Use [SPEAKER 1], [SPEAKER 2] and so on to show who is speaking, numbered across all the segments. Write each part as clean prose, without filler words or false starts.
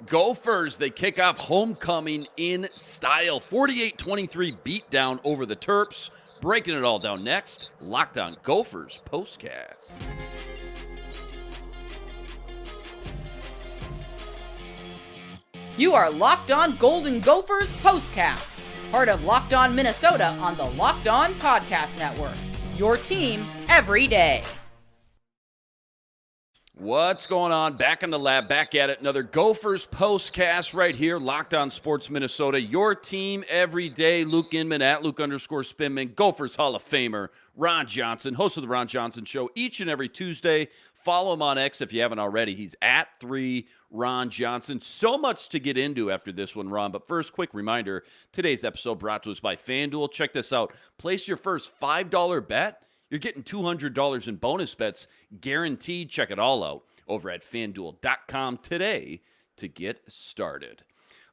[SPEAKER 1] Gophers, they kick off homecoming in style. 48-23 beatdown over the Terps. Breaking it all down next. Locked On Gophers POSTCAST.
[SPEAKER 2] You are Locked On Golden Gophers POSTCAST, part of Locked On Minnesota on the Locked On Podcast Network. Your team every day.
[SPEAKER 1] What's going on? Back in the lab, back at it. Another Gophers POSTCAST right here, Locked On Sports Minnesota. Your team every day. Luke Inman at Luke_Spinman. Gophers Hall of Famer Ron Johnson, host of the Ron Johnson Show each and every Tuesday. Follow him on X if you haven't already. He's at 3 Ron Johnson. So much to get into after this one, Ron. But first, quick reminder, today's episode brought to us by FanDuel. Check this out. Place your first $5 bet. You're getting $200 in bonus bets guaranteed. Check it all out over at FanDuel.com today to get started.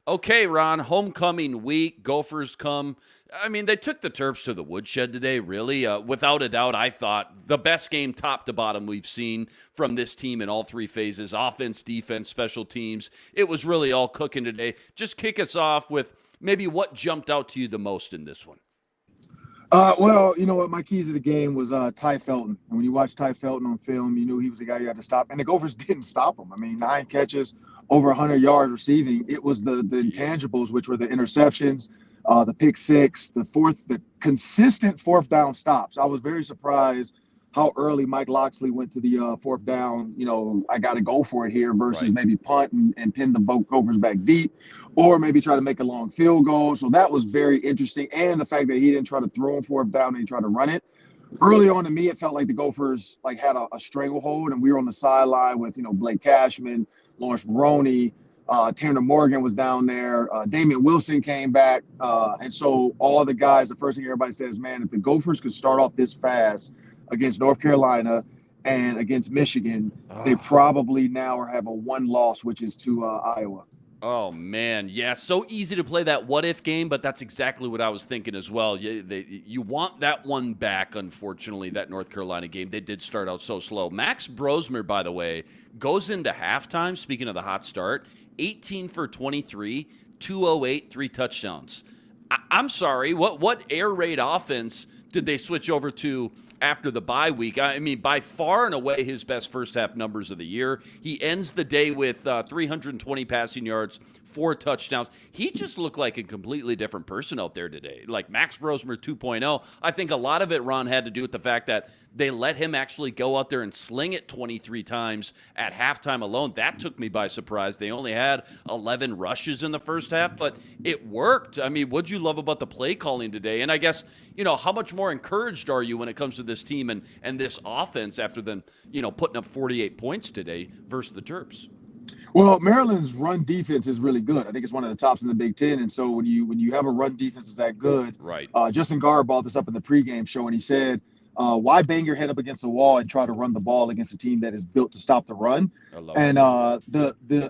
[SPEAKER 1] Okay, Ron, homecoming week. Gophers come. I mean, they took the Terps to the woodshed today, really. Without a doubt, I thought the best game top to bottom we've seen from this team in all three phases. Offense, defense, special teams. It was really all cooking today. Just kick us off with maybe what jumped out to you the most in this one.
[SPEAKER 3] Well, you know what? My keys to the game was Ty Felton. And when you watch Ty Felton on film, you knew he was the guy you had to stop. And the Gophers didn't stop him. I mean, 9 catches, over 100 yards receiving. It was the intangibles, which were the interceptions, the pick six, the consistent fourth down stops. I was very surprised how early Mike Loxley went to the fourth down. You know, I got to go for it here versus maybe punt and pin the Gophers back deep, or maybe try to make a long field goal. So that was very interesting. And the fact that he didn't try to throw him fourth down and he tried to run it. Early on to me, it felt like the Gophers had a stranglehold, and we were on the sideline with, Blake Cashman, Lawrence Maroney, Tanner Morgan was down there. Damian Wilson came back. And so all the guys, the first thing everybody says, man, if the Gophers could start off this fast against North Carolina and against Michigan, they probably now have a one loss, which is to Iowa.
[SPEAKER 1] Oh, man. Yeah, so easy to play that what-if game, but that's exactly what I was thinking as well. You want that one back, unfortunately, that North Carolina game. They did start out so slow. Max Brosmer, by the way, goes into halftime, speaking of the hot start, 18 for 23, 208, 3 touchdowns. I'm sorry, what air raid offense did they switch over to after the bye week? I mean, by far and away his best first half numbers of the year. He ends the day with 320 passing yards, 4 touchdowns. He just looked like a completely different person out there today. Like Max Brosmer 2.0. I think a lot of it, Ron, had to do with the fact that they let him actually go out there and sling it 23 times at halftime alone. That took me by surprise. They only had 11 rushes in the first half, but it worked. I mean, what'd you love about the play calling today? And I guess, how much more encouraged are you when it comes to this team and this offense after them, putting up 48 points today versus the Terps?
[SPEAKER 3] Well, Maryland's run defense is really good. I think it's one of the tops in the Big Ten. And so when you have a run defense that's that good,
[SPEAKER 1] right?
[SPEAKER 3] Justin Garr brought this up in the pregame show, and he said, why bang your head up against the wall and try to run the ball against a team that is built to stop the run? And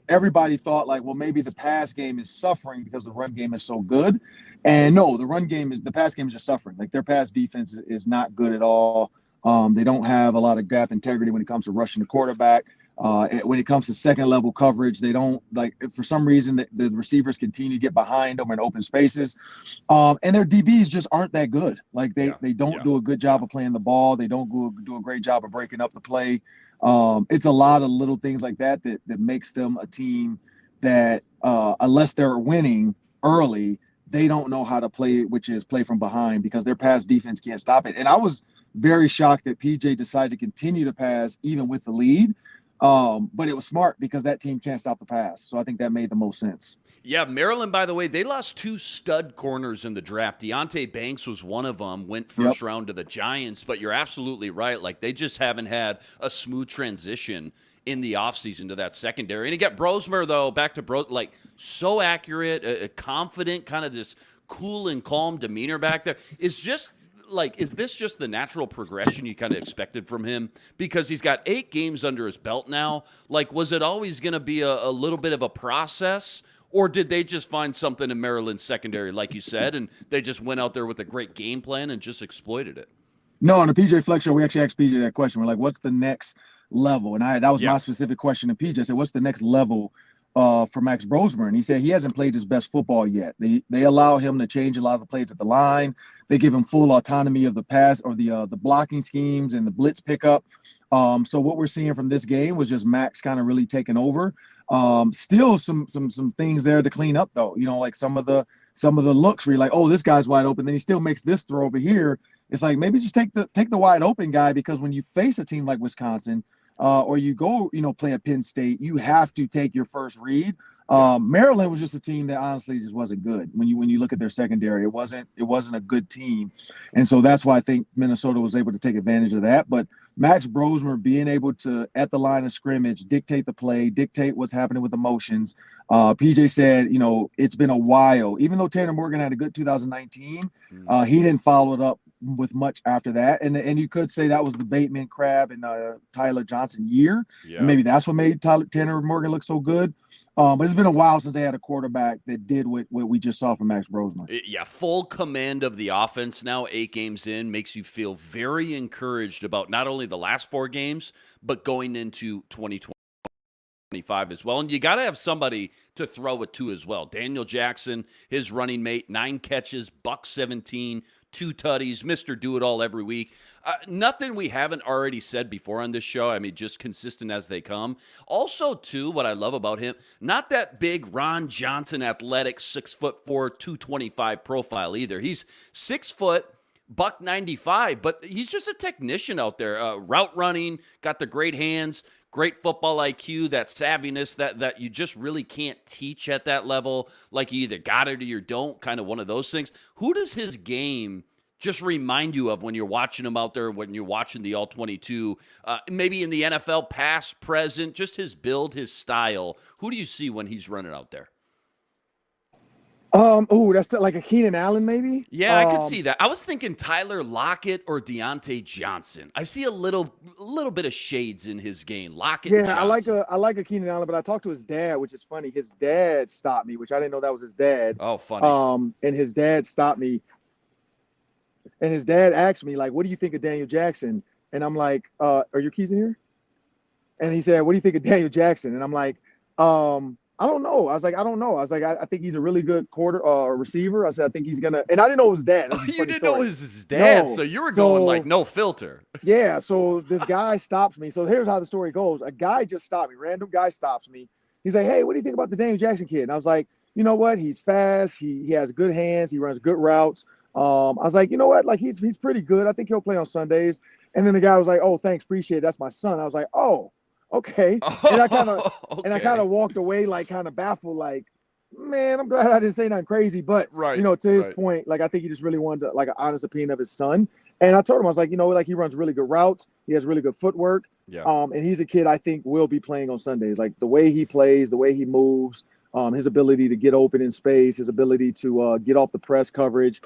[SPEAKER 3] everybody thought like, well, maybe the pass game is suffering because the run game is so good. And no, the pass game is just suffering. Like their pass defense is not good at all. They don't have a lot of gap integrity when it comes to rushing the quarterback. When it comes to second level coverage, they don't for some reason the receivers continue to get behind them in open spaces. And their DBs just aren't that good. Like they don't do a good job of playing the ball. They don't do a great job of breaking up the play. It's a lot of little things like that makes them a team that unless they're winning early, they don't know how to play, which is play from behind, because their pass defense can't stop it. And I was very shocked that PJ decided to continue to pass even with the lead. But it was smart because that team can't stop the pass. So I think that made the most sense.
[SPEAKER 1] Yeah, Maryland, by the way, they lost 2 stud corners in the draft. Deonte Banks was one of them, went first round to the Giants. But you're absolutely right. Like, they just haven't had a smooth transition in the offseason to that secondary. And you got Brosmer, though, back to so accurate, confident, kind of this cool and calm demeanor back there. It's just is this just the natural progression you kind of expected from him? Because he's got 8 games under his belt now. Like, was it always going to be a little bit of a process? Or did they just find something in Maryland's secondary, like you said, and they just went out there with a great game plan and just exploited it?
[SPEAKER 3] No, on the PJ Flex show, we actually asked PJ that question. We're like, what's the next level? And that was my specific question to PJ. I said, what's the next level for Max Brosmer, and he said he hasn't played his best football yet. They allow him to change a lot of the plays at the line. They give him full autonomy of the pass or the blocking schemes and the blitz pickup. So what we're seeing from this game was just Max kind of really taking over. Still some things there to clean up though. Like some of the looks where you're like, oh, this guy's wide open. Then he still makes this throw over here. It's like maybe just take the wide open guy, because when you face a team like Wisconsin, or you go, play at Penn State, you have to take your first read. Maryland was just a team that honestly just wasn't good. When you look at their secondary, it wasn't a good team. And so that's why I think Minnesota was able to take advantage of that. But Max Brosmer being able to, at the line of scrimmage, dictate the play, dictate what's happening with emotions. PJ said, it's been a while. Even though Tanner Morgan had a good 2019, he didn't follow it up with much after that. And you could say that was the Bateman, Crab, and Tyler Johnson year. Yeah. And maybe that's what made Tanner Morgan look so good. But it's been a while since they had a quarterback that did what we just saw from Max Brosmer.
[SPEAKER 1] Yeah, full command of the offense now, 8 games in, makes you feel very encouraged about not only the last 4 games, but going into 2025 as well. And you got to have somebody to throw it to as well. Daniel Jackson, his running mate, 9 catches, $117, 2 tutties, Mr. Do-It-All every week. Nothing we haven't already said before on this show. I mean, just consistent as they come. Also, too, what I love about him, not that big Ron Johnson athletic 6'4", 225 profile either. He's 6 foot, $195, but he's just a technician out there. Route running, got the great hands, great football IQ, that savviness that you just really can't teach at that level. Like you either got it or you don't, kind of one of those things. Who does his game just remind you of when you're watching him out there, when you're watching the All-22, maybe in the NFL, past, present, just his build, his style? Who do you see when he's running out there?
[SPEAKER 3] That's like a Keenan Allen, maybe.
[SPEAKER 1] Yeah, I could see that. I was thinking Tyler Lockett or Deontay Johnson. I see a little bit of shades in his game. Lockett.
[SPEAKER 3] Yeah, I like a Keenan Allen, but I talked to his dad, which is funny. His dad stopped me, which I didn't know that was his dad.
[SPEAKER 1] Oh, funny.
[SPEAKER 3] And his dad stopped me, and his dad asked me, like, "What do you think of Daniel Jackson?" And I'm like, "Are your keys in here?" And he said, "What do you think of Daniel Jackson?" And I'm like, I don't know. I was like, I don't know. I was like, I think he's a really good receiver. I said, I think he's going to – and I didn't know it was his dad.
[SPEAKER 1] Oh, you didn't know it was his dad, no. So you were going like no filter.
[SPEAKER 3] Yeah, so this guy stops me. So here's how the story goes. A guy just stopped me. Random guy stops me. He's like, hey, what do you think about the Daniel Jackson kid? And I was like, you know what? He's fast. He has good hands. He runs good routes. I was like, you know what? Like, he's pretty good. I think he'll play on Sundays. And then the guy was like, oh, thanks, appreciate it. That's my son. I was like, oh. Okay. And I kind of walked away, like kind of baffled, like, man, I'm glad I didn't say nothing crazy. But to his point, like I think he just really wanted like an honest opinion of his son. And I told him, I was like, like he runs really good routes, he has really good footwork.
[SPEAKER 1] Yeah.
[SPEAKER 3] And he's a kid I think will be playing on Sundays. Like the way he plays, the way he moves, his ability to get open in space, his ability to get off the press coverage,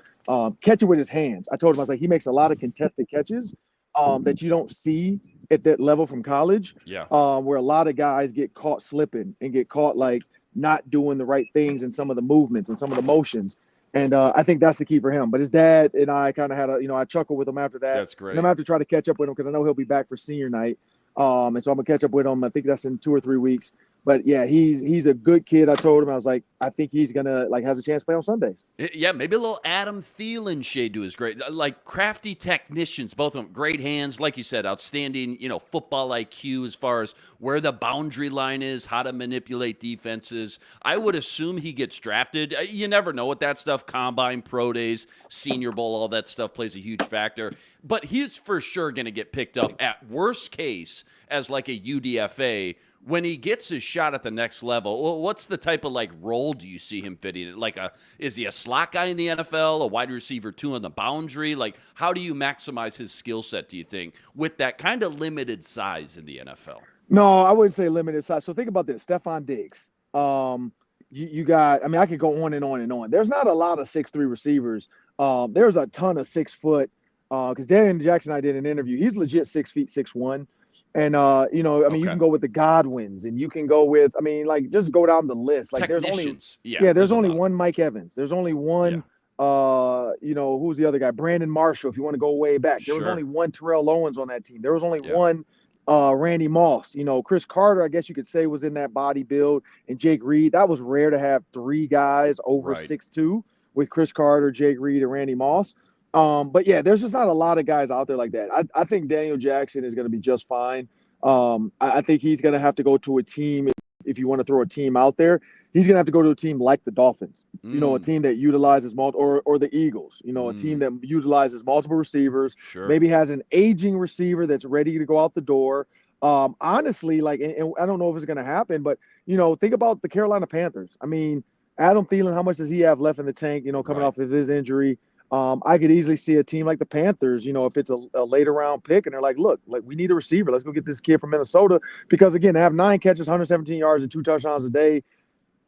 [SPEAKER 3] catch it with his hands. I told him, I was like, he makes a lot of contested catches that you don't see at that level from college, where a lot of guys get caught slipping and get caught like not doing the right things in some of the movements and some of the motions. And I think that's the key for him. But his dad and I kind of had I chuckled with him after that.
[SPEAKER 1] That's great.
[SPEAKER 3] And I'm going to have to try to catch up with him because I know he'll be back for senior night. And so I'm going to catch up with him. I think that's in 2 or 3 weeks. But yeah, he's a good kid. I told him, I was like, I think he's gonna has a chance to play on Sundays.
[SPEAKER 1] Yeah, maybe a little Adam Thielen shade to his great, like crafty technicians, both of them, great hands, like you said, outstanding, football IQ as far as where the boundary line is, how to manipulate defenses. I would assume he gets drafted. You never know with that stuff. Combine, pro days, Senior Bowl, all that stuff plays a huge factor. But he's for sure going to get picked up at worst case as like a UDFA. When he gets his shot at the next level, what's the type of role do you see him fitting in? Is he a slot guy in the NFL, a wide receiver 2 on the boundary? Like, how do you maximize his skill set, do you think, with that kind of limited size in the NFL?
[SPEAKER 3] No, I wouldn't say limited size. So think about this, Stephon Diggs. You got, I could go on and on and on. There's not a lot of 6'3" receivers. There's a ton of 6 foot, because Daniel Jackson and I did an interview. He's legit 6 feet, 6'1". And, you can go with the Godwins and you can go with, just go down the list. Like there's only one Mike Evans. There's only one, who's the other guy? Brandon Marshall, if you want to go way back. There was only one Terrell Owens on that team. There was only one Randy Moss. Chris Carter, I guess you could say, was in that body build, and Jake Reed. That was rare to have three guys over
[SPEAKER 1] Right.
[SPEAKER 3] 6'2" with Chris Carter, Jake Reed, and Randy Moss. But yeah, there's just not a lot of guys out there like that. I think Daniel Jackson is going to be just fine. I think he's going to have to go to a team if you want to throw a team out there. He's going to have to go to a team like the Dolphins, a team that utilizes or the Eagles, a team that utilizes multiple receivers,
[SPEAKER 1] Sure.
[SPEAKER 3] maybe has an aging receiver that's ready to go out the door. Honestly, and I don't know if it's going to happen, but, think about the Carolina Panthers. I mean, Adam Thielen, how much does he have left in the tank, coming off of his injury? I could easily see a team like the Panthers, if it's a later round pick and they're like, look, we need a receiver. Let's go get this kid from Minnesota because, again, they have 9 catches, 117 yards, and 2 touchdowns a day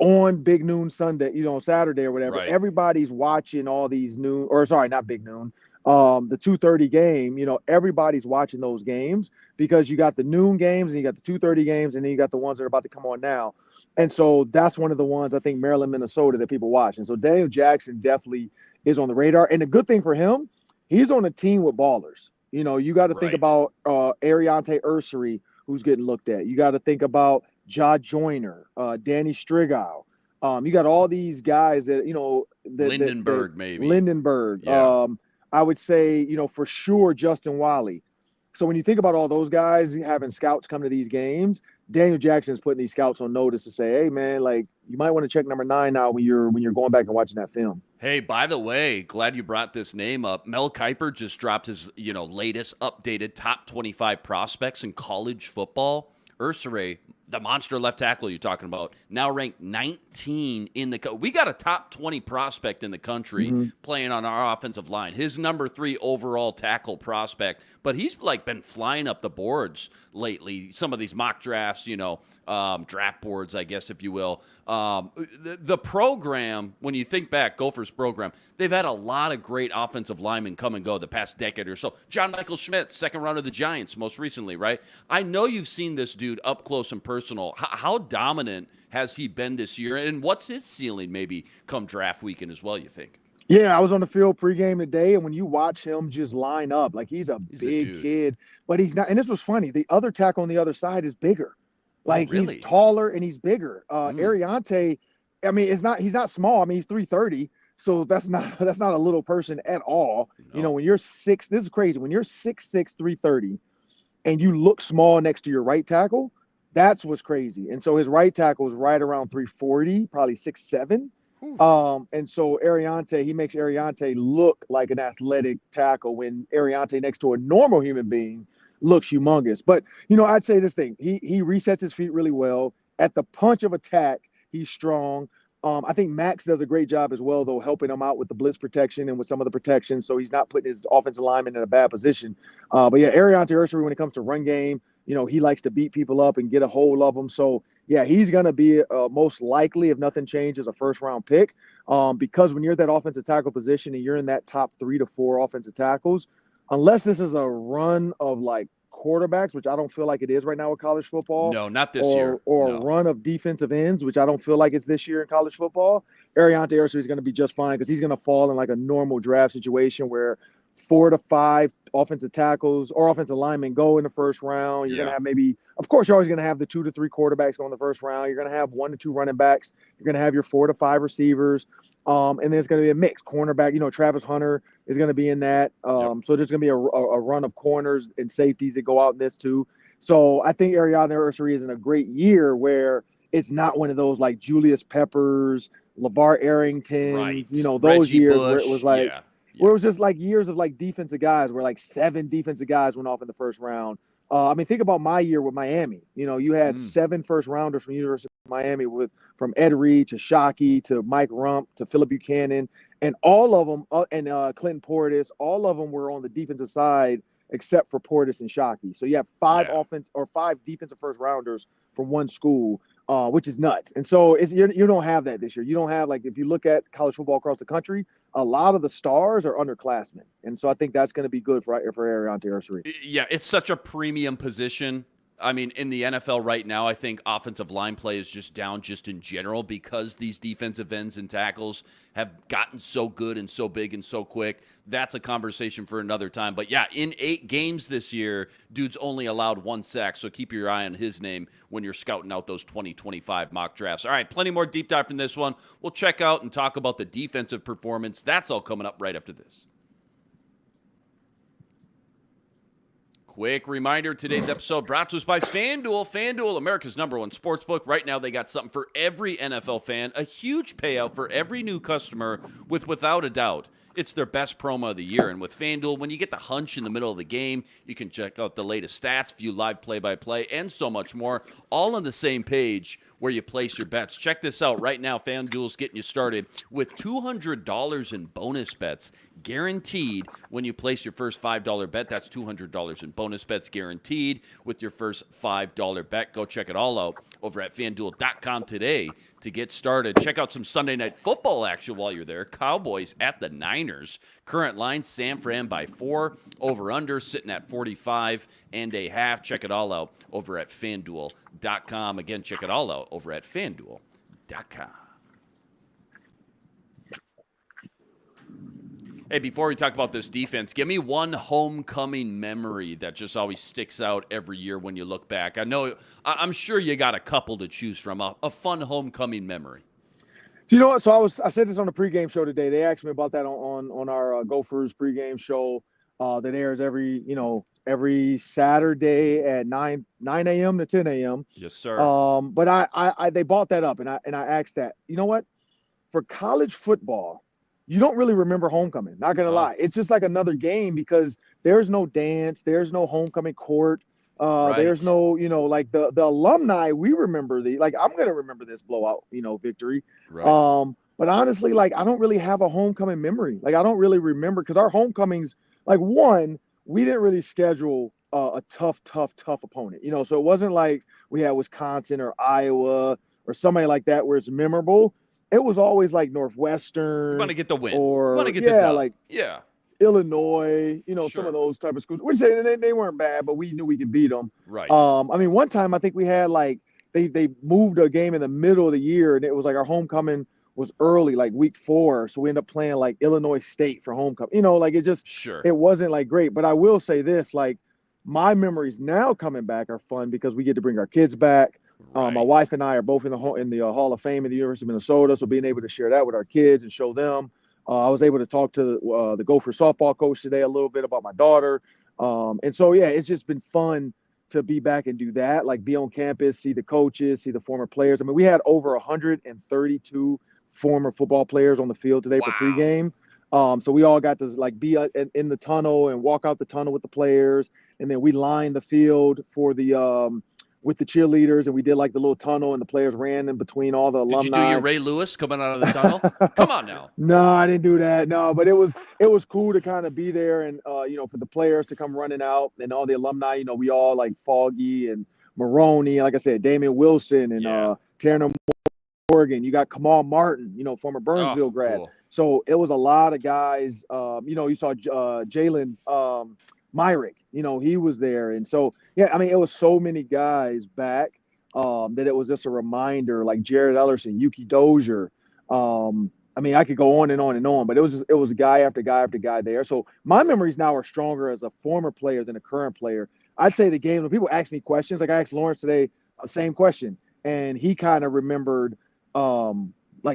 [SPEAKER 3] on Big Noon Sunday, Saturday or whatever.
[SPEAKER 1] Right.
[SPEAKER 3] Everybody's watching all these not Big Noon, the 2:30 game. Everybody's watching those games because you got the noon games and you got the 2:30 games and then you got the ones that are about to come on now. And so that's one of the ones, I think, Maryland, Minnesota, that people watch. And so Daniel Jackson definitely is on the radar. And the good thing for him, he's on a team with ballers. You got to think about Ariante Ursery, who's getting looked at. You got to think about Ja Joyner, Danny Strigow. You got all these guys that,
[SPEAKER 1] Lindenberg, maybe.
[SPEAKER 3] Lindenberg.
[SPEAKER 1] Yeah.
[SPEAKER 3] I would say, for sure, Justin Wiley. So when you think about all those guys having scouts come to these games, Daniel Jackson is putting these scouts on notice to say, hey, man, you might want to check number 9 now when you're going back and watching that film.
[SPEAKER 1] Hey, by the way, glad you brought this name up. Mel Kiper just dropped his, latest updated top 25 prospects in college football. Ursere, the monster left tackle you're talking about, now ranked 19 in the we got a top 20 prospect in the country playing on our offensive line. His number 3 overall tackle prospect, but he's been flying up the boards lately. Some of these mock drafts, draft boards, I guess, if you will. The program, when you think back, Gophers program, they've had a lot of great offensive linemen come and go the past decade or so. John Michael Schmidt, second round of the Giants most recently, right? I know you've seen this dude up close and personal. How dominant has he been this year? And what's his ceiling maybe come draft weekend as well, you think?
[SPEAKER 3] Yeah, I was on the field pregame today, and when you watch him just line up, he's a big kid, but he's not. And this was funny. The other tackle on the other side is bigger.
[SPEAKER 1] Really?
[SPEAKER 3] He's taller and he's bigger. Ariante, I mean, he's not small. I mean, he's 330. So that's not a little person at all.
[SPEAKER 1] No.
[SPEAKER 3] When you're 6, this is crazy. When you're 6'6", 330, and you look small next to your right tackle, that's what's crazy. And so his right tackle is right around 340, probably 6'7". And so he makes Ariante look like an athletic tackle when Ariante next to a normal human being looks humongous. But, I'd say this thing. He resets his feet really well. At the punch of attack, he's strong. I think Max does a great job as well, though, helping him out with the blitz protection and with some of the protection, so he's not putting his offensive lineman in a bad position. But yeah, Ariante Ursery, when it comes to run game, he likes to beat people up and get a hold of them. So yeah, he's going to be most likely, if nothing changes, a first-round pick. Because when you're at that offensive tackle position and you're in that top 3 to 4 offensive tackles, unless this is a run of quarterbacks, which I don't feel like it is right now with college football.
[SPEAKER 1] No, not this year.
[SPEAKER 3] Or a run of defensive ends, which I don't feel like it's this year in college football. Ariante Ursery is going to be just fine because he's going to fall in a normal draft situation where 4 to 5 offensive tackles or offensive linemen go in the first round. You're going to have of course, you're always going to have the 2 to 3 quarterbacks go in the first round. You're going to have 1 to 2 running backs. You're going to have your 4 to 5 receivers. And then it's going to be a mix. Cornerback, Travis Hunter is going to be in that. So there's going to be a run of corners and safeties that go out in this too. So I think Ariante Ursery is in a great year where it's not one of those Julius Peppers, LeVar Arringtons, those
[SPEAKER 1] Reggie
[SPEAKER 3] years
[SPEAKER 1] Bush,
[SPEAKER 3] where it was where it was just years of defensive guys where 7 defensive guys went off in the first round. Think about my year with Miami. You had 7 first rounders from University of Miami from Ed Reed to Shockey to Mike Rump to Philip Buchanan, and all of them and Clinton Portis, all of them were on the defensive side except for Portis and Shockey. So you have 5 defensive first rounders from one school, which is nuts. And so you don't have that this year. You don't have if you look at college football across the country, a lot of the stars are underclassmen. And so I think that's going to be good for Ariante Ursery.
[SPEAKER 1] Yeah, it's such a premium position I mean, in the NFL right now, I think offensive line play is just down just in general because these defensive ends and tackles have gotten so good and so big and so quick. That's a conversation for another time. But yeah, in 8 games this year, dude's only allowed 1 sack. So keep your eye on his name when you're scouting out those 2025 mock drafts. All right, plenty more deep dive from this one. We'll check out and talk about the defensive performance. That's all coming up right after this. Quick reminder, today's episode brought to us by FanDuel. FanDuel, America's #1 sportsbook. Right now, they got something for every NFL fan, a huge payout for every new customer without a doubt. It's their best promo of the year. And with FanDuel, when you get the hunch in the middle of the game, you can check out the latest stats, view live play-by-play, and so much more, all on the same page where you place your bets. Check this out. Right now, FanDuel's getting you started with $200 in bonus bets guaranteed when you place your first $5 bet. That's $200 in bonus bets guaranteed with your first $5 bet. Go check it all out over at FanDuel.com today to get started. Check out some Sunday Night Football action while you're there. Cowboys at the Niners. Current line, San Fran by 4. Over-under sitting at 45.5. Check it all out over at FanDuel.com. Again, check it all out over at FanDuel.com. Hey, before we talk about this defense, give me one homecoming memory that just always sticks out every year when you look back. I'm sure you got a couple to choose from. A fun homecoming memory.
[SPEAKER 3] You know what? So I said this on the pregame show today. They asked me about that on our Gophers pregame show that airs every Saturday at 9 a.m. to 10 a.m.
[SPEAKER 1] Yes, sir.
[SPEAKER 3] But I they bought that up, and I asked that. You know what? For college football, you don't really remember homecoming. Not gonna lie, it's just like another game because there's no dance, there's no homecoming court,
[SPEAKER 1] Right.
[SPEAKER 3] there's no like the alumni. We remember I'm gonna remember this blowout victory.
[SPEAKER 1] Right.
[SPEAKER 3] But honestly, I don't really have a homecoming memory. I don't really remember because our homecomings, one, we didn't really schedule a tough opponent. So it wasn't like we had Wisconsin or Iowa or somebody like that where it's memorable. It was always like Northwestern.
[SPEAKER 1] You want to get the win.
[SPEAKER 3] Or
[SPEAKER 1] want to get the dub.
[SPEAKER 3] Illinois,
[SPEAKER 1] Sure.
[SPEAKER 3] some of those type of schools. We're saying they weren't bad, but we knew we could beat them.
[SPEAKER 1] Right.
[SPEAKER 3] One time I think we had they moved a game in the middle of the year, and it was like our homecoming was early, like week 4. So we ended up playing like Illinois State for homecoming. It just
[SPEAKER 1] Sure.
[SPEAKER 3] It wasn't great. But I will say this, my memories now coming back are fun because we get to bring our kids back.
[SPEAKER 1] Right.
[SPEAKER 3] My wife and I are both in the Hall of Fame at the University of Minnesota, so being able to share that with our kids and show them. I was able to talk to the Gopher softball coach today a little bit about my daughter. And so, yeah, it's just been fun to be back and do that, be on campus, see the coaches, see the former players. I mean, we had over 132 former football players on the field today for pregame. So we all got to be in the tunnel and walk out the tunnel with the players. And then we lined the field for the with the cheerleaders, and we did the little tunnel, and the players ran in between all the alumni.
[SPEAKER 1] Did you do your Ray Lewis coming out of the tunnel? Come on now.
[SPEAKER 3] No, I didn't do that. No, but it was cool to kind of be there and for the players to come running out and all the alumni. We all Foggy and Maroney, like I said, Damian Wilson and Tanner Morgan. You got Kamal Martin, former Burnsville grad.
[SPEAKER 1] Cool.
[SPEAKER 3] So it was a lot of guys. You saw Jalen Myrick, he was there. And so, yeah, I mean, it was so many guys back that it was just a reminder, like Jared Ellerson, Yuki Dozier. I mean, I could go on and on and on, but it was guy after guy after guy there. So my memories now are stronger as a former player than a current player. I'd say the game, when people ask me questions, I asked Lawrence today, same question. And he kind of remembered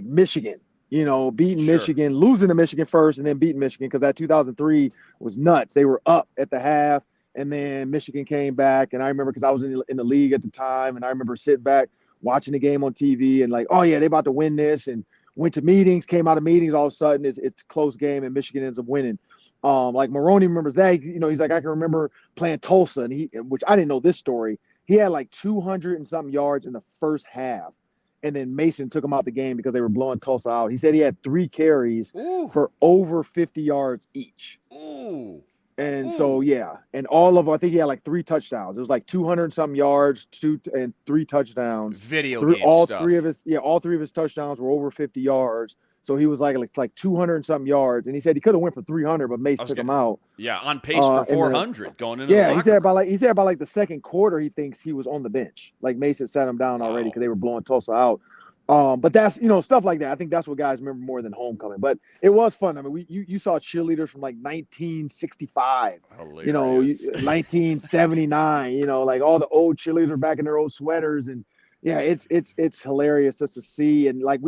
[SPEAKER 3] Michigan. Beating
[SPEAKER 1] Sure.
[SPEAKER 3] Michigan, losing to Michigan first, and then beating Michigan because that 2003 was nuts. They were up at the half, and then Michigan came back. And I remember because I was in the league at the time, and I remember sitting back watching the game on TV and oh yeah, they about to win this. And went to meetings, came out of meetings. All of a sudden, it's a close game, and Michigan ends up winning. Maroney remembers that. He's like, I can remember playing Tulsa, and which I didn't know this story. He had 200 and something yards in the first half. And then Mason took him out the game because they were blowing Tulsa out. He said he had 3 carries for over 50 yards each.
[SPEAKER 1] Ooh.
[SPEAKER 3] And
[SPEAKER 1] Ooh.
[SPEAKER 3] so, yeah, and all of them, I think he had like 3 touchdowns. It was like 200 and some yards, 3 touchdowns.
[SPEAKER 1] Video game
[SPEAKER 3] All
[SPEAKER 1] stuff.
[SPEAKER 3] 3 of his touchdowns were over 50 yards. So he was like 200 and some yards. And he said he could have went for 300, but Mace took him out.
[SPEAKER 1] Yeah, on pace for 400 going into the
[SPEAKER 3] Yeah,
[SPEAKER 1] locker
[SPEAKER 3] he said by like the second quarter, he thinks he was on the bench. Like Mace had sat him down already because they were blowing Tulsa out. But that's, stuff like that. I think that's what guys remember more than homecoming. But it was fun. I mean, you saw cheerleaders from like 1965,
[SPEAKER 1] Hilarious.
[SPEAKER 3] 1979, like all the old cheerleaders are back in their old sweaters. And yeah, it's hilarious just to see. And like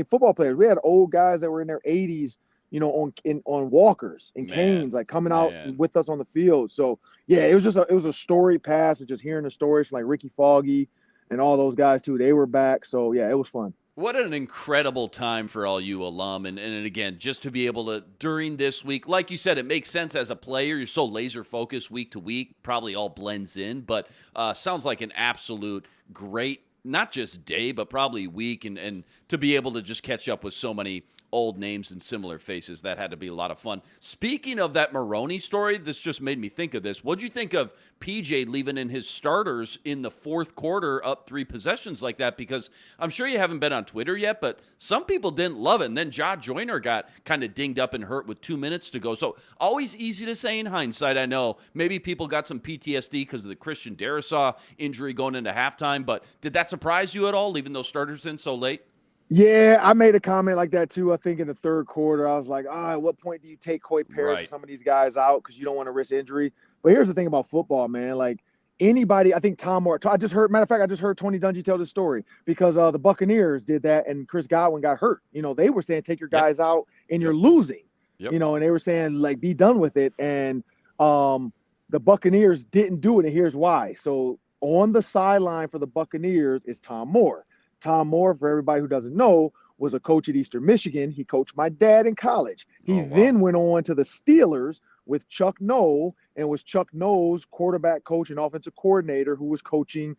[SPEAKER 3] football players, we had old guys that were in their 80s, on walkers and canes, like coming out with us on the field. So yeah, it was a story pass, and just hearing the stories from like Ricky Foggy and all those guys too. They were back. So yeah, it was fun.
[SPEAKER 1] What an incredible time for all you alum. And again, just to be able to, during this week, like you said, it makes sense as a player. You're so laser focused week to week, probably all blends in, but sounds like an absolute great, not just day, but probably week. And to be able to just catch up with so many old names and similar faces, that had to be a lot of fun. Speaking of that Maroney story, this just made me think of this. What'd you think of PJ leaving in his starters in the fourth quarter up 3 possessions like that? Because I'm sure you haven't been on Twitter yet, but some people didn't love it. And then Ja Joyner got kind of dinged up and hurt with 2 minutes to go. So always easy to say in hindsight. I know maybe people got some PTSD because of the Christian Darrisaw injury going into halftime, but did that surprise you at all, leaving those starters in so late?
[SPEAKER 3] Yeah, I made a comment like that too. I think in the third quarter, I was like, at what point do you take Coy Parrish or some of these guys out because you don't want to risk injury? But here's the thing about football, man. Like anybody, I think Tom Moore, I just heard Tony Dungy tell this story because the Buccaneers did that and Chris Godwin got hurt. They were saying take your guys out and you're losing, and they were saying like be done with it. And the Buccaneers didn't do it. And here's why. So on the sideline for the Buccaneers is Tom Moore. Tom Moore, for everybody who doesn't know, was a coach at Eastern Michigan. He coached my dad in college. He then went on to the Steelers with Chuck Noll and was Chuck Noll's quarterback coach and offensive coordinator who was coaching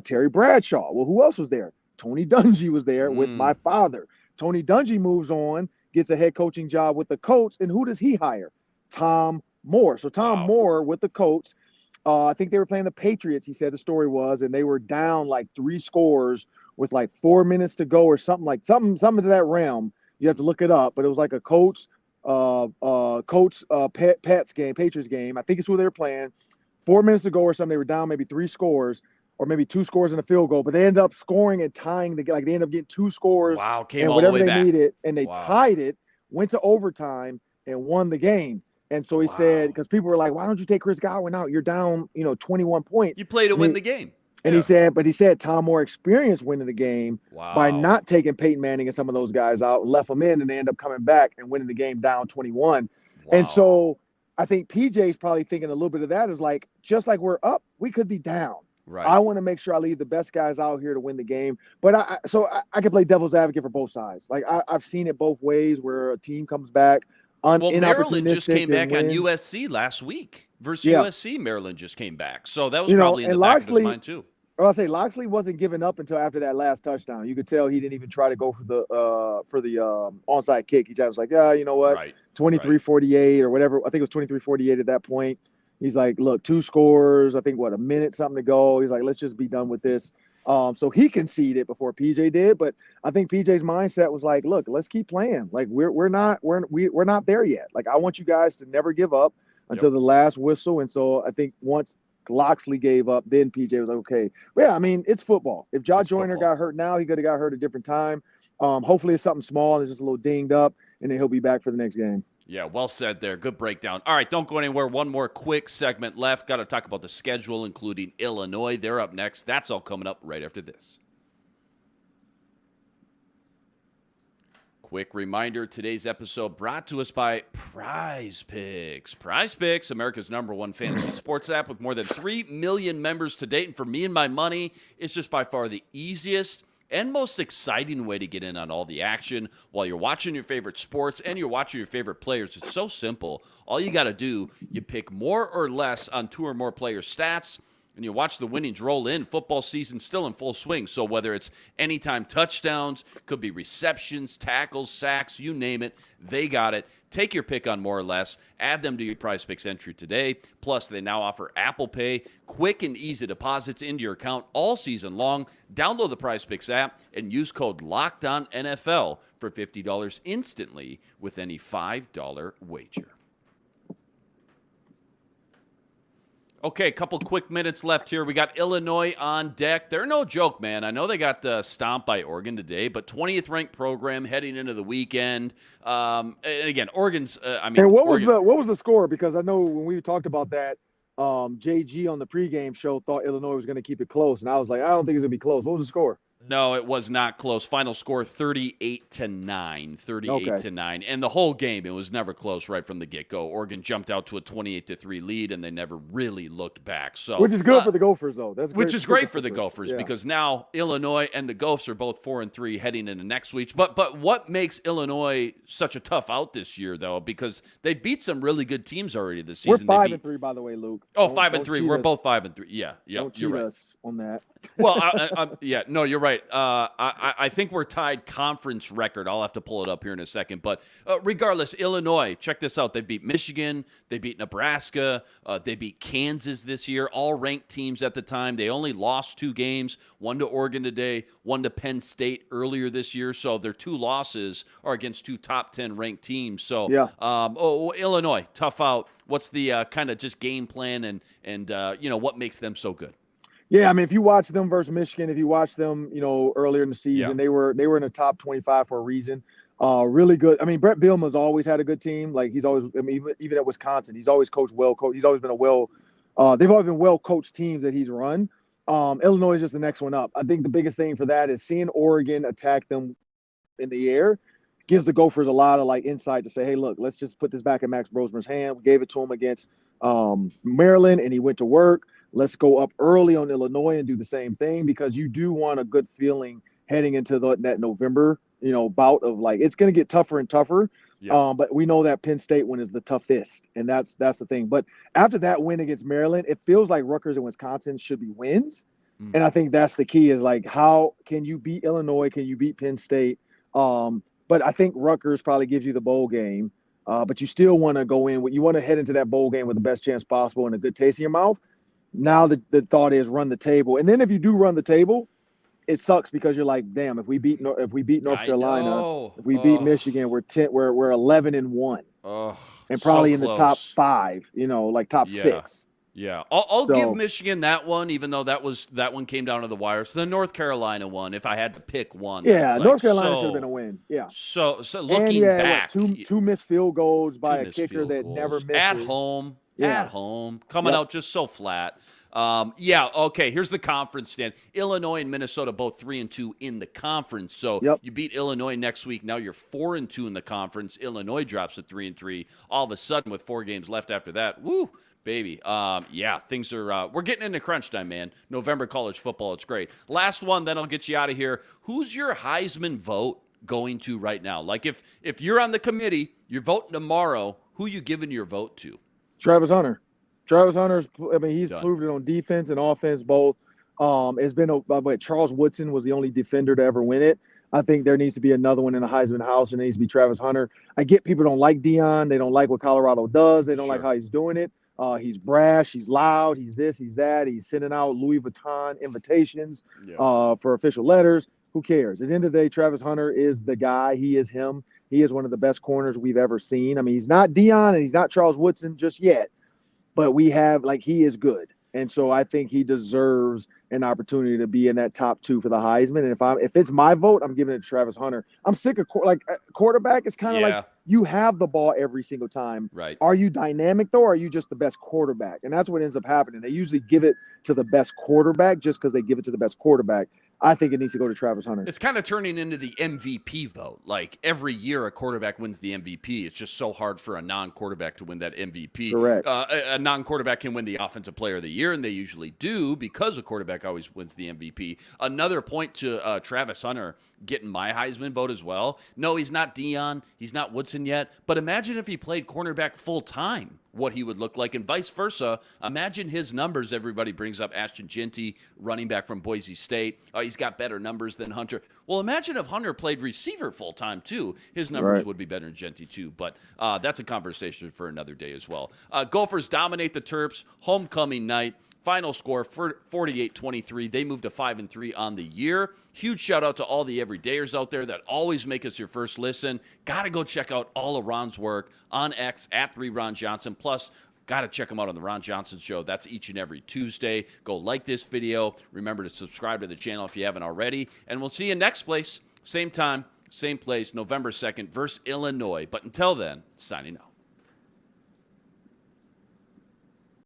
[SPEAKER 3] Terry Bradshaw. Well, who else was there? Tony Dungy was there with my father. Tony Dungy moves on, gets a head coaching job with the Colts, and who does he hire? Tom Moore. So Tom Moore with the Colts, I think they were playing the Patriots, he said the story was, and they were down like 3 scores with like 4 minutes to go or something to that realm. You have to look it up, but it was like a Pats game, Patriots game. I think it's who they were playing. 4 minutes to go or something. They were down maybe 3 scores or maybe 2 scores and a field goal, but they ended up scoring and tying they ended up getting 2 scores
[SPEAKER 1] came
[SPEAKER 3] and
[SPEAKER 1] all
[SPEAKER 3] whatever
[SPEAKER 1] the way
[SPEAKER 3] they
[SPEAKER 1] back.
[SPEAKER 3] needed, and they tied it, went to overtime and won the game. And so he said, because people were like, why don't you take Chris Godwin out? You're down, 21 points.
[SPEAKER 1] You play to win the game.
[SPEAKER 3] And he said Tom Moore experienced winning the game by not taking Peyton Manning and some of those guys out, left them in, and they end up coming back and winning the game down 21. And so I think PJ's probably thinking a little bit of that is like, just like we're up, we could be down.
[SPEAKER 1] Right.
[SPEAKER 3] I want to make sure I leave the best guys out here to win the game. But I can play devil's advocate for both sides. Like I've seen it both ways where a team comes back.
[SPEAKER 1] Maryland just came back on USC last week versus USC. Maryland just came back. So that was probably in the back of his mind too.
[SPEAKER 3] I'll say Loxley wasn't giving up until after that last touchdown. You could tell he didn't even try to go for the onside kick. He just was like, you know what, 23-48 or whatever. I think it was 23-48 at that point. He's like, look, 2 scores. I think a minute something to go. He's like, let's just be done with this. So he conceded before PJ did, but I think PJ's mindset was like, look, let's keep playing. Like we're not there yet. Like I want you guys to never give up until the last whistle. And so I think once Loxley gave up, then PJ was like, okay. But yeah, I mean, it's football. If Ja Joyner got hurt now, he could have got hurt a different time. Hopefully it's something small and it's just a little dinged up, and then he'll be back for the next game.
[SPEAKER 1] Yeah, well said there. Good breakdown. All right, don't go anywhere. One more quick segment left. Got to talk about the schedule, including Illinois. They're up next. That's all coming up right after this. Quick reminder, today's episode brought to us by Prize Picks. Prize Picks, America's #1 fantasy sports app with more than 3 million members to date. And for me and my money, it's just by far the easiest and most exciting way to get in on all the action while you're watching your favorite sports and you're watching your favorite players. It's so simple. All you got to do, you pick more or less on 2 or more players' stats, and you watch the winnings roll in. Football season still in full swing. So whether it's anytime touchdowns, could be receptions, tackles, sacks, you name it, they got it. Take your pick on more or less. Add them to your PrizePicks entry today. Plus, they now offer Apple Pay, quick and easy deposits into your account all season long. Download the PrizePicks app and use code LOCKEDONNFL for $50 instantly with any $5 wager. Okay, a couple quick minutes left here. We got Illinois on deck. They're no joke, man. I know they got stomped by Oregon today, but 20th ranked program heading into the weekend. And again, Oregon's.
[SPEAKER 3] And what was the score? Because I know when we talked about that, JG on the pregame show thought Illinois was going to keep it close, and I was like, I don't think it's going to be close. What was the score?
[SPEAKER 1] No, it was not close. Final score 38-9. 38-9. And the whole game, it was never close right from the get-go. Oregon jumped out to a 28-3 lead, and they never really looked back. So,
[SPEAKER 3] which is good for the Gophers, though.
[SPEAKER 1] Which is great for the Gophers because now Illinois and the Gophers are both 4-3 heading into next week. But what makes Illinois such a tough out this year, though? Because they beat some really good teams already this season.
[SPEAKER 3] We're 5-3, by the way, Luke.
[SPEAKER 1] Oh, 5-3. We're both 5-3. Yeah,
[SPEAKER 3] don't cheat us on that.
[SPEAKER 1] Well, yeah, no, you're right. I think we're tied conference record. I'll have to pull it up here in a second. But regardless, Illinois, check this out. They beat Michigan. They beat Nebraska. They beat Kansas this year, all ranked teams at the time. They only lost 2 games, one to Oregon today, one to Penn State earlier this year. So their 2 losses are against 2 top 10 ranked teams. So, Illinois, tough out. What's the kind of just game plan and what makes them so good?
[SPEAKER 3] Yeah, I mean, if you watch them versus Michigan, if you watch them, earlier in the season, they were in the top 25 for a reason. Really good. I mean, Brett Bielema's always had a good team. Like he's always, even at Wisconsin, he's always coached well. He's always been they've always been well coached teams that he's run. Illinois is just the next one up. I think the biggest thing for that is seeing Oregon attack them in the air gives the Gophers a lot of insight to say, hey, look, let's just put this back in Max Brosmer's hand. We gave it to him against Maryland, and he went to work. Let's go up early on Illinois and do the same thing because you do want a good feeling heading into that November, bout of it's going to get tougher and tougher. Yeah. But we know that Penn State one is the toughest, and that's the thing. But after that win against Maryland, it feels like Rutgers and Wisconsin should be wins. And I think that's the key is how can you beat Illinois? Can you beat Penn State? But I think Rutgers probably gives you the bowl game. But you still want to go in. You want to head into that bowl game with the best chance possible and a good taste in your mouth. Now the thought is run the table, and then if you do run the table, it sucks because you're like, damn, if we beat North Carolina, if we beat Michigan, we're 11-1, and probably
[SPEAKER 1] so
[SPEAKER 3] in the top 5, top 6.
[SPEAKER 1] Yeah, I'll give Michigan that one, even though that one came down to the wire. So the North Carolina one, if I had to pick one,
[SPEAKER 3] North Carolina should have been a win. Yeah.
[SPEAKER 1] So looking back,
[SPEAKER 3] two missed field goals by a kicker that never misses
[SPEAKER 1] at home. At home, coming out just so flat. Okay, here's the conference stand. Illinois and Minnesota both 3-2 in the conference. So you beat Illinois next week. Now you're 4-2 in the conference. Illinois drops to 3-3. All of a sudden, with 4 games left after that, woo, baby. Things are we're getting into crunch time, man. November college football, it's great. Last one, then I'll get you out of here. Who's your Heisman vote going to right now? If you're on the committee, you're voting tomorrow, who you giving your vote to?
[SPEAKER 3] Travis Hunter. He's proved it on defense and offense both. It's been Charles Woodson was the only defender to ever win it. I think there needs to be another one in the Heisman house, and it needs to be Travis Hunter. I get people don't like Deion. They don't like what Colorado does. They don't like how he's doing it. He's brash. He's loud. He's this. He's that. He's sending out Louis Vuitton invitations for official letters. Who cares? At the end of the day, Travis Hunter is the guy. He is him. He is one of the best corners we've ever seen. I mean, he's not Deion and he's not Charles Woodson just yet, but he is good. And so I think he deserves an opportunity to be in that top 2 for the Heisman. And if it's my vote, I'm giving it to Travis Hunter. I'm sick of quarterback. It's kind of like you have the ball every single time.
[SPEAKER 1] Right.
[SPEAKER 3] Are you dynamic though? Or are you just the best quarterback? And that's what ends up happening. They usually give it to the best quarterback just because they give it to the best quarterback. I think it needs to go to Travis Hunter.
[SPEAKER 1] It's kind of turning into the MVP vote. Like every year a quarterback wins the MVP. It's just so hard for a non-quarterback to win that MVP.
[SPEAKER 3] Correct.
[SPEAKER 1] A non-quarterback can win the Offensive Player of the Year, and they usually do because a quarterback always wins the MVP. Another point to Travis Hunter getting my Heisman vote as well. No, he's not Deion. He's not Woodson yet. But imagine if he played cornerback full-time. what he would look like, and vice versa. Imagine his numbers. Everybody brings up Ashton Ginty, running back from Boise State. He's got better numbers than Hunter. Well, imagine if Hunter played receiver full-time, too. His numbers would be better than Ginty, too. But that's a conversation for another day as well. Gophers dominate the Terps. Homecoming night. Final score, 48-23. They moved to 5-3 on the year. Huge shout-out to all the everydayers out there that always make us your first listen. Got to go check out all of Ron's work on X, at 3RonJohnson. Plus, got to check him out on the Ron Johnson Show. That's each and every Tuesday. Go like this video. Remember to subscribe to the channel if you haven't already. And we'll see you next place, same time, same place, November 2nd versus Illinois. But until then, signing out.